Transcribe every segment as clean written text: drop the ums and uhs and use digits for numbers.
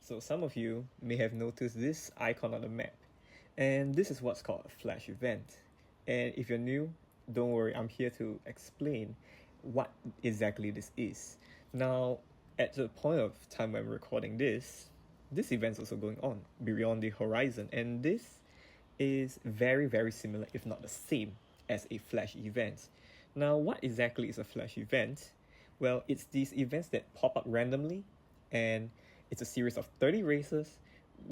So some of you may have noticed this icon on the map, and this is what's called a flash event. And if you're new, don't worry, I'm here to explain what exactly this is. Now, at the point of time when I'm recording this event's also going on beyond the horizon, and this is very, very similar, if not the same, as a flash event. Now, what exactly is a flash event? Well, it's these events that pop up randomly, and it's a series of 30 races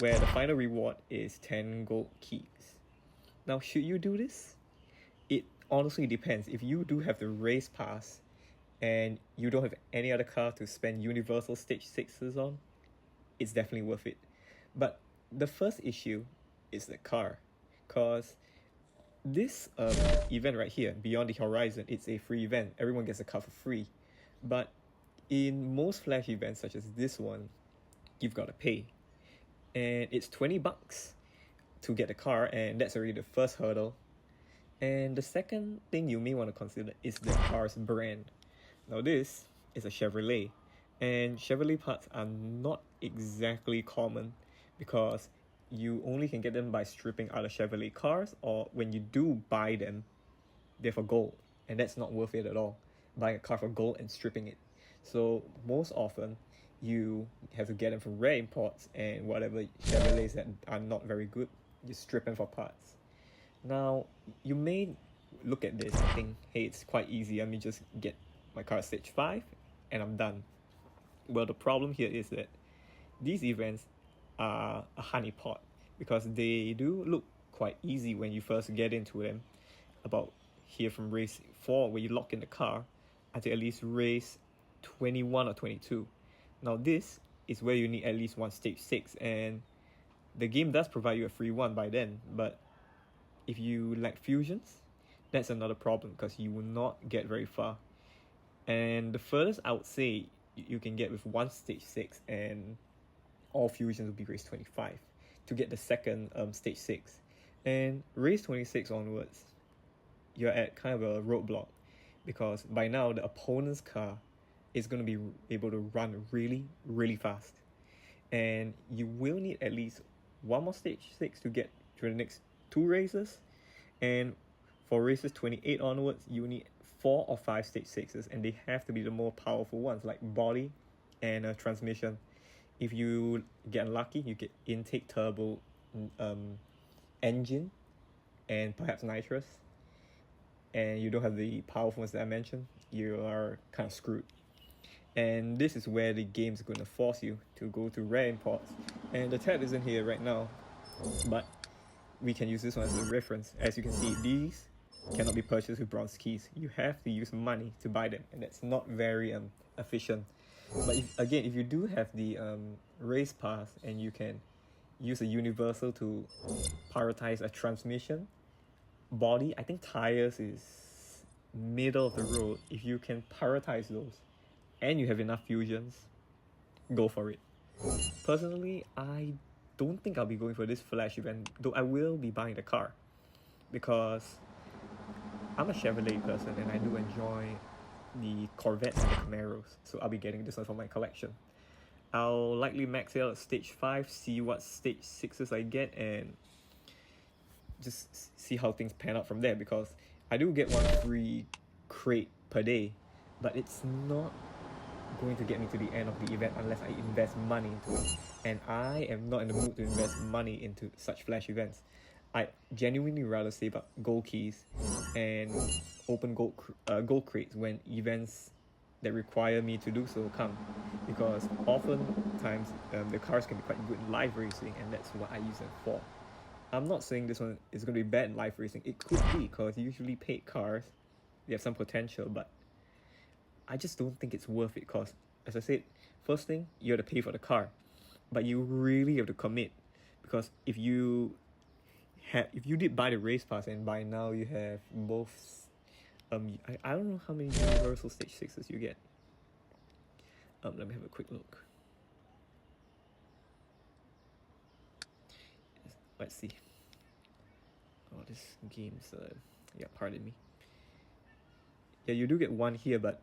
where the final reward is 10 gold keys. Now, should you do this? It honestly depends. If you do have the race pass and you don't have any other car to spend universal stage 6s on, it's definitely worth it. But the first issue is the car, because this event right here, Beyond the Horizon, it's a free event. Everyone gets a car for free. But in most flash events such as this one, you've got to pay. And it's 20 bucks to get the car, and that's already the first hurdle. And the second thing you may want to consider is the car's brand. Now this is a Chevrolet, and Chevrolet parts are not exactly common because you only can get them by stripping other Chevrolet cars, or when you do buy them, they're for gold, and that's not worth it at all, buying a car for gold and stripping it. So most often you have to get them from rare imports, and whatever Chevrolets that are not very good, you strip them for parts. Now you may look at this and think, hey, it's quite easy, let me just get my car stage 5 and I'm done. Well, the problem here is that these events are a honeypot, because they do look quite easy when you first get into them, about here from race 4 where you lock in the car until at least race 21 or 22. Now this is where you need at least one stage 6, and the game does provide you a free one by then, but if you lack fusions, that's another problem because you will not get very far. And the furthest I would say you can get with one stage 6 and all fusions will be race 25 to get the second stage 6. And race 26 onwards, you're at kind of a roadblock, because by now the opponent's car is going to be able to run really, really fast. And you will need at least one more stage 6 to get to the next 2 races. And for races 28 onwards, you need 4 or 5 stage 6s, and they have to be the more powerful ones, like body and transmission. If you get unlucky, you get intake, turbo, engine, and perhaps nitrous, and you don't have the powerful ones that I mentioned, you are kind of screwed. And this is where the game's going to force you to go to rare imports. And the tab isn't here right now, but we can use this one as a reference. As you can see, these cannot be purchased with bronze keys. You have to use money to buy them, and that's not very efficient. But if you do have the race pass and you can use a universal to prioritize a transmission, body, I think tires is middle of the road. If you can prioritize those and you have enough fusions, go for it. Personally, I don't think I'll be going for this flash event, though I will be buying the car, because I'm a Chevrolet person and I do enjoy the Corvettes and the Camaros, so I'll be getting this one for my collection. I'll likely max it out at stage 5, see what stage 6s I get, and just see how things pan out from there, because I do get one free crate per day, but it's not going to get me to the end of the event unless I invest money into it, and I am not in the mood to invest money into such flash events. I genuinely rather save up gold keys and open gold crates when events that require me to do so come, because oftentimes the cars can be quite good in live racing, and that's what I use them for. I'm not saying this one is going to be bad in live racing. It could be, because usually paid cars, they have some potential, but I just don't think it's worth it, because, as I said, first thing, you have to pay for the car, but you really have to commit, because if you did buy the race pass and by now you have both, I don't know how many universal stage 6s you get. Let me have a quick look. Let's see. Oh, this game's yeah, pardon me. Yeah, you do get one here, but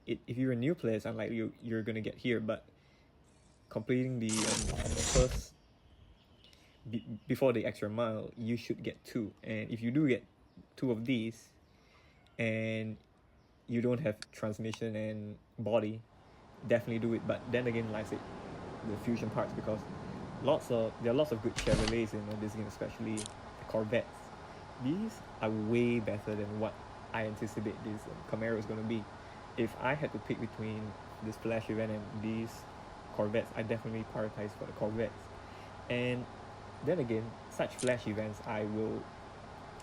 if you're a new player, it's unlikely you're gonna get here. But completing the first before the extra mile, you should get 2. And if you do get 2 of these, and you don't have transmission and body, definitely do it. But then again, like I said, the fusion parts, because there are lots of good Chevrolets in this game, especially the Corvettes. These are way better than what I anticipate this Camaro is going to be. If I had to pick between this Flash event and these Corvettes, I definitely prioritize for the Corvettes. And then again, such Flash events I will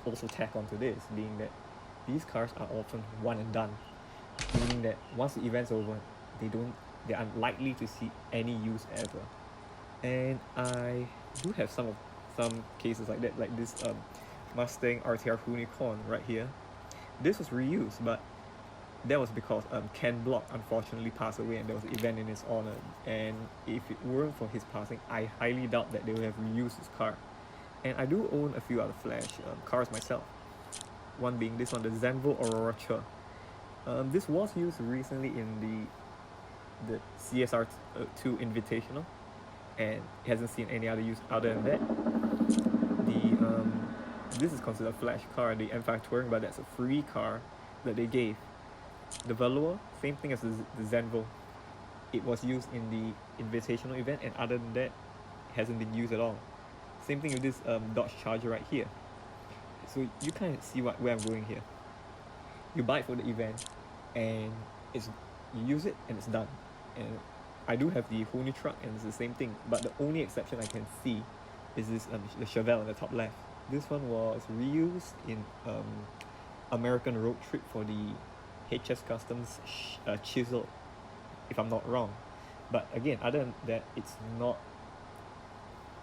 also tack onto this, being that these cars are often one and done, meaning that once the event's over, they're unlikely to see any use ever. And I do have some cases like that, like this Mustang RTR Unicorn right here. This was reused, but that was because Ken Block unfortunately passed away, and there was an event in his honor. And if it weren't for his passing, I highly doubt that they would have reused this car. And I do own a few other Flash cars myself. One being this one, the Zenvo Aurora Che. This was used recently in the CSR2 Invitational, and it hasn't seen any other use other than that. This is considered a Flash car, the M5 Touring, but that's a free car that they gave. The Velour, same thing as the Zenvo. It was used in the Invitational event, and other than that, it hasn't been used at all. Same thing with this Dodge Charger right here. So you kind of see where I'm going here. You buy it for the event, and you use it, and it's done. And I do have the Huni truck, and it's the same thing. But the only exception I can see is this the Chevelle on the top left. This one was reused in American Road Trip for the HS Customs Chisel, if I'm not wrong. But again, other than that, it's not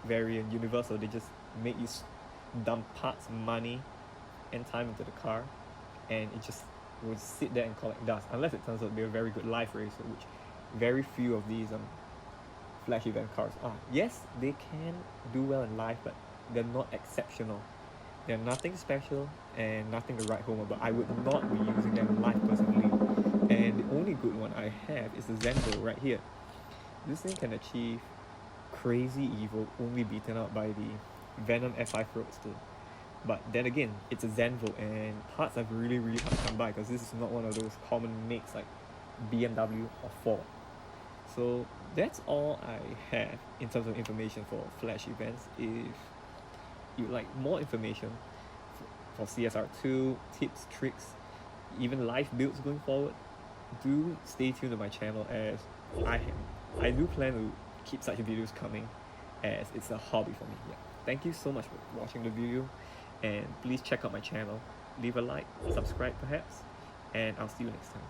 very universal. They just make you dump parts, money, and time into the car, and it just will sit there and collect dust, unless it turns out to be a very good life racer, which very few of these Flash event cars are. Yes, they can do well in life, but they're not exceptional. They're nothing special and nothing to write home about. I would not be using them in life personally. And the only good one I have is the Zenvo right here. This thing can achieve crazy evil, only beaten out by the Venom F5 Roadster. But then again, it's a Zenvo, and parts are really hard to come by, because this is not one of those common makes like BMW or Ford. So that's all I have in terms of information for Flash events. If you'd like more information for CSR2, tips, tricks, even live builds going forward, do stay tuned to my channel, as I do plan to keep such videos coming, as it's a hobby for me. Yeah. Thank you so much for watching the video, and please check out my channel, leave a like, subscribe perhaps, and I'll see you next time.